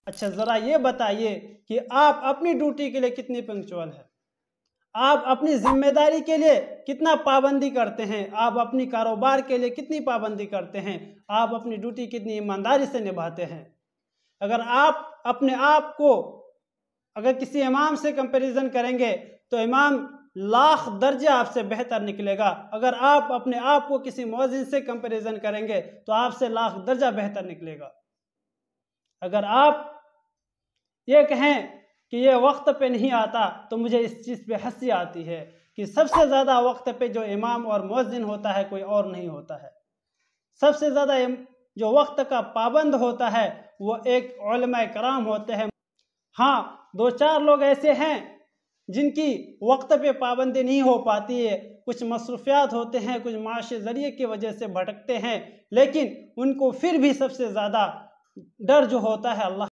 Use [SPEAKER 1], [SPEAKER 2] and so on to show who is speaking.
[SPEAKER 1] अच्छा, ज़रा ये बताइए कि आप अपनी ड्यूटी के लिए कितनी पंक्चुअल है? आप अपनी ज़िम्मेदारी के लिए कितना पाबंदी करते हैं? आप अपनी कारोबार के लिए कितनी पाबंदी करते हैं? आप अपनी ड्यूटी कितनी ईमानदारी से निभाते हैं? अगर आप अपने आप को अगर किसी इमाम से कंपैरिजन करेंगे तो इमाम लाख दर्जे आपसे बेहतर निकलेगा। अगर आप अपने आप को किसी मुअज्जिन से कंपैरिजन करेंगे तो आपसे लाख दर्जा बेहतर निकलेगा। अगर आप ये कहें कि ये वक्त पे नहीं आता तो मुझे इस चीज़ पे हंसी आती है कि सबसे ज़्यादा वक्त पे जो इमाम और मुअज्जिन होता है कोई और नहीं होता है। सबसे ज़्यादा जो वक्त का पाबंद होता है वो एक उलमाए कराम होते हैं। हाँ, दो चार लोग ऐसे हैं जिनकी वक्त पे पाबंदी नहीं हो पाती है, कुछ मसरूफियात होते हैं, कुछ माशी ज़रिए की वजह से भटकते हैं, लेकिन उनको फिर भी सबसे ज़्यादा डर जो होता है अल्लाह